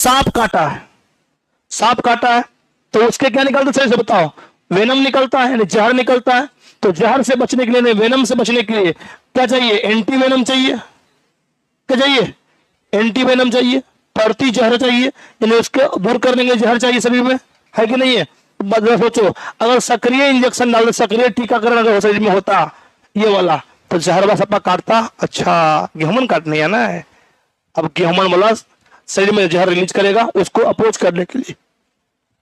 सांप काटा है, सांप काटा है तो उसके क्या निकलता है सही से बताओ? वेनम निकलता है, जहर निकलता है। तो जहर से बचने के लिए, वेनम से बचने के लिए क्या चाहिए? एंटी वेनम चाहिए। क्या चाहिए? एंटी वेनम चाहिए, प्रति जहर चाहिए, यानी उसके दूर करने के लिए जहर चाहिए शरीर में, है कि नहीं है? सोचो, अगर सक्रिय इंजेक्शन डाल, सक्रिय टीकाकरण अगर शरीर में होता ये वाला, तो जहर वाला सपा काटता। अच्छा, गेहूं काटने आना है। अब गेहूं वाला शरीर में जहर रिलीज करेगा उसको अप्रोच करने के लिए,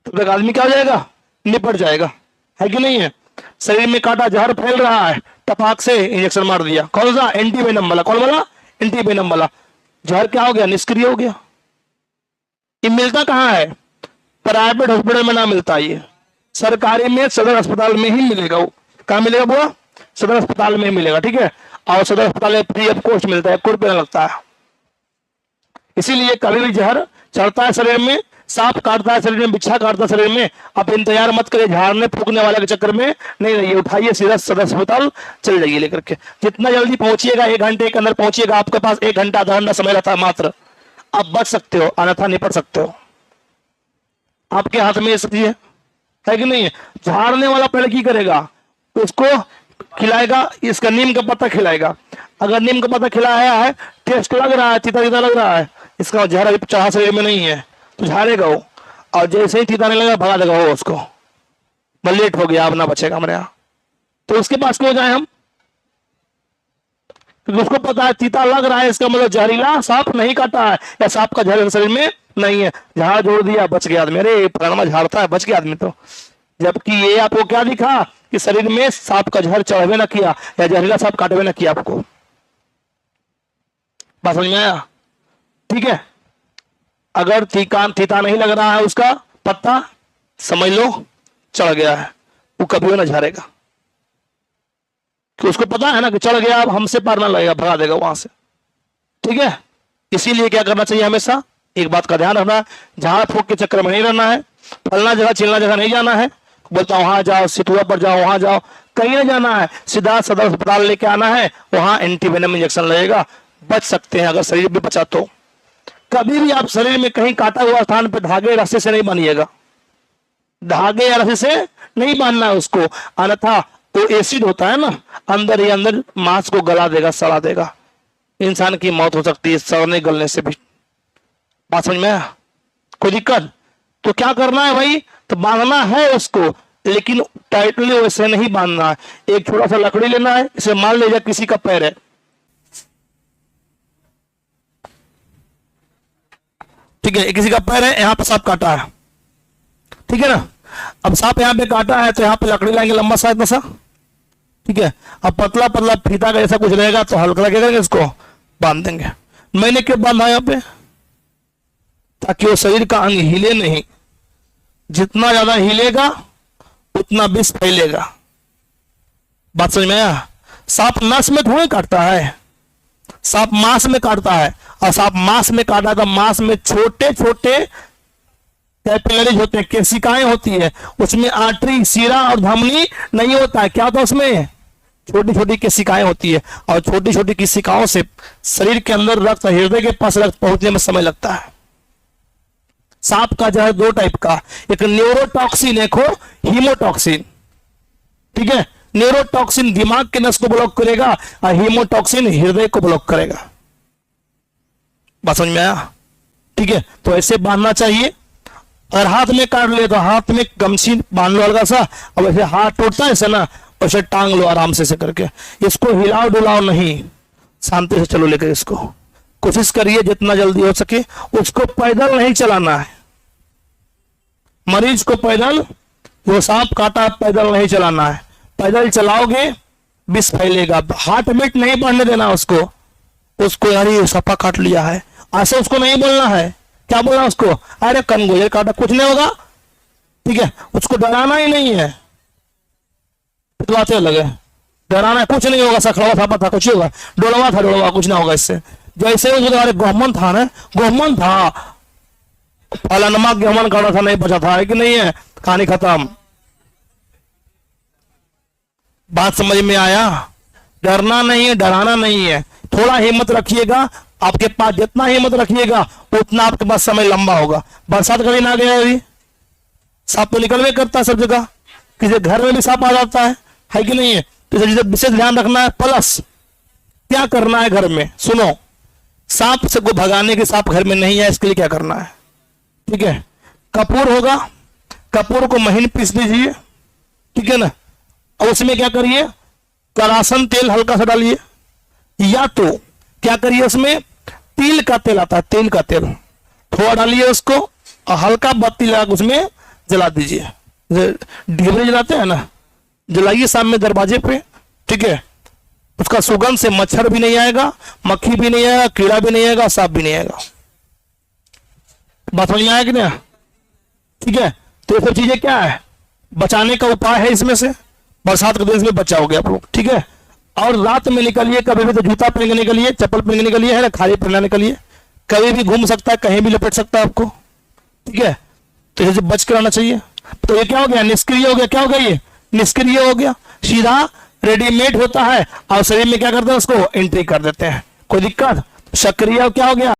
तो एक आदमी क्या हो जाएगा? निपट जाएगा, है कि नहीं है? शरीर में काटा, जहर फैल रहा है, टपाक से इंजेक्शन मार दिया। कौन सा? एंटी वेनम वाला। कौन वाला? एंटी वेनम वाला। जहर क्या हो गया? निष्क्रिय हो गया। ये मिलता कहाँ है? प्राइवेट हॉस्पिटल में ना मिलता, ये सरकारी में सदर अस्पताल में ही मिलेगा। वो कहाँ मिलेगा बुआ? सदर अस्पताल में मिलेगा, ठीक है। और सदर अस्पताल में फ्री ऑफ कॉस्ट मिलता है, ₹1 लगता है। इसीलिए कभी भी जहर चढ़ता है शरीर में, सांप काटता है शरीर में, बिच्छा काटता है शरीर में, आप इंतजार मत करिए झाड़ने फूकने वाले के चक्कर में नहीं रहिए, उठाइए सीधा सदर अस्पताल चल जाइए लेकर के। जितना जल्दी पहुंचिएगा, 1 घंटे के अंदर पहुंचिएगा, आपके पास 1 घंटा आधा घंटा समय रहता है मात्र, आप बच सकते हो, अन्यथा निपट सकते हो। आपके हाथ में ये सब है कि नहीं है? झाड़ने वाला पहले की करेगा? उसको खिलाएगा, इसका नीम का पत्ता खिलाएगा। अगर नीम का पत्ता खिलाया है, टेस्ट लग रहा है, तीता तीता लग रहा है, इसका जहर अभी चाह शरीर में नहीं है, तो झाड़ेगा वो, और जैसे ही तीता नहीं लगा भगा देगा वो उसको। लेट हो गया, अब ना बचेगा हमारे यहाँ। तो उसके पास क्यों जाए हम? क्योंकि उसको पता है तीता लग रहा है, इसका मतलब जहरीला सांप नहीं काटा है, या सांप का जहर शरीर में नहीं है। झाड़ जोड़ दिया, बच गया आदमी। अरे फलाना झाड़ता है, बच गया आदमी। तो जबकि ये आपको क्या दिखा कि शरीर में सांप का जहर चढ़वे ना किया, या जहरीला सांप काटवे ना किया आपको। बात समझ में आया? ठीक है। अगर तीता नहीं लग रहा है उसका पत्ता, समझ लो चढ़ गया है, वो कभी ना झाड़ेगा, कि उसको पता है ना कि चढ़ गया, अब हमसे पार ना लगेगा, भगा देगा वहां से। ठीक है। इसीलिए क्या करना चाहिए? हमेशा एक बात का ध्यान रखना, झाड़ फूक के चक्कर में नहीं रहना है, फलना जगह चिलना जगह नहीं जाना है, बोलता वहां जाओ, सिटुआ पर जाओ, वहां जाओ, कहीं नहीं जाना है, सीधा सदर अस्पताल लेके आना है, वहां एंटीवेनम इंजेक्शन लगेगा, बच सकते हैं अगर शरीर भी बचा तो। कभी भी आप शरीर में कहीं काटा हुआ स्थान पर धागे रस्से से नहीं बांधिएगा, धागे या रस्से से नहीं बांधना है उसको, अन्यथा वो एसिड होता है ना, अंदर ही अंदर मांस को गला देगा, सड़ा देगा, इंसान की मौत हो सकती है सड़ने गलने से भी। बात समझ में आया? कोई दिक्कत? तो क्या करना है भाई? तो बांधना है उसको, लेकिन टाइटली वैसे नहीं बांधना है। एक छोटा सा लकड़ी लेना है, इसे मान लीजिए किसी का पैर है, ठीक है, किसी का पैर है, यहां पर सांप काटा है, ठीक है ना। अब सांप यहां पे काटा है तो यहां पे लकड़ी लाएंगे लंबा सा इतना सा, ठीक है। अब पतला पतला फीता का ऐसा कुछ रहेगा तो हल्का लगेगा, इसको बांध देंगे। मैंने क्यों बांधा यहाँ पे? ताकि वो शरीर का अंग हिले नहीं, जितना ज्यादा हिलेगा उतना विष फैलेगा। बात समझ में आया? सांप नस में थोड़ी काटता है, सांप मांस में काटता है, और सांप मांस में काटा तो मांस में छोटे छोटे कैपिलरीज होते हैं, केशिकाएं होती है, उसमें आर्टरी, सीरा और धमनी नहीं होता है। क्या होता है उसमें? छोटी छोटी केशिकाएं होती है, और छोटी छोटी केशिकाओं से शरीर के अंदर रक्त, हृदय के पास रक्त पहुंचने में समय लगता है। सांप का जहर 2 टाइप का, एक न्यूरोटॉक्सिन, एक हो हीमोटॉक्सिन, ठीक है। न्यूरोटॉक्सिन दिमाग के नस को ब्लॉक करेगा, और हीमोटॉक्सिन हृदय को ब्लॉक करेगा। बात समझ में आया? ठीक है। तो ऐसे बांधना चाहिए। अगर हाथ में काट ले तो हाथ में गमछी बांध लो हल्का सा, और वैसे हाथ टूटता है ऐसे ना, वैसे टांग लो आराम से करके। इसको हिलाओ डुलाओ नहीं, शांति से चलो लेकर इसको। कोशिश करिए जितना जल्दी हो सके। उसको पैदल नहीं चलाना है, मरीज को पैदल, वो सांप काटा पैदल नहीं चलाना है। पैदल चलाओगे विष फैलेगा। हार्ट बीट नहीं बढ़ने देना उसको यार ये सपा काट लिया है, ऐसे उसको नहीं बोलना है। क्या बोलना उसको? अरे कनगोजर काटा, कुछ नहीं होगा, ठीक है। उसको डराना ही नहीं है, बातें अलग है। डराना कुछ नहीं होगा, सखड़वा था पता कुछ होगा, डोलवा था डोलवा, कुछ ना होगा इससे। जैसे उसके गोहमन था ना, गोहमन था, फलानमा गेहूं काटा था, नहीं बचा था, है कि नहीं है? कहानी खत्म। बात समझ में आया? डरना नहीं है, डराना नहीं है। थोड़ा हिम्मत रखिएगा, आपके पास जितना हिम्मत रखिएगा उतना आपके पास समय लंबा होगा। बरसात का दिन आ गया अभी, सांप तो निकलवे करता है सब जगह, किसी घर में भी सांप आ जाता है कि नहीं है? तो इसे विशेष ध्यान रखना है। प्लस क्या करना है घर में, सुनो, सांप से को भगाने के, सांप घर में नहीं है, इसके लिए क्या करना है, ठीक है? कपूर होगा, कपूर को महीन पीस लीजिए, ठीक है ना, और उसमें क्या करिए, करासन तेल हल्का सा डालिए, या तो क्या करिए, उसमें तिल का तेल आता है, तिल का तेल थोड़ा डालिए उसको, और हल्का बत्ती लगा उसमें जला दीजिए, ढेबरे जलाते हैं ना, जलाइए सामने दरवाजे पे, ठीक है? उसका सुगंध से मच्छर भी नहीं आएगा, मक्खी भी नहीं आएगा, कीड़ा भी नहीं आएगा, सांप भी नहीं आएगा। बात समझ में आया कि नहीं? ठीक है, तो ये सब चीजें क्या है, बचाने का उपाय है इसमें से। बरसात के दिन में बचाओगे आप लोग, ठीक है? और रात में निकलिए, कभी भी तो जूता पहन के निकलिए, चप्पल पहन के निकलिए, है ना, खाली पहनना निकलिए, कभी भी घूम सकता है, कहीं भी लपेट सकता है आपको, ठीक है? तो ये बच कर आना चाहिए। तो ये क्या हो गया, निष्क्रिय हो गया। क्या हो गया, ये निष्क्रिय हो गया, सीधा रेडीमेड होता है और शरीर में क्या करते हैं, उसको एंट्री कर देते हैं। कोई दिक्कत? सक्रिय क्या हो गया?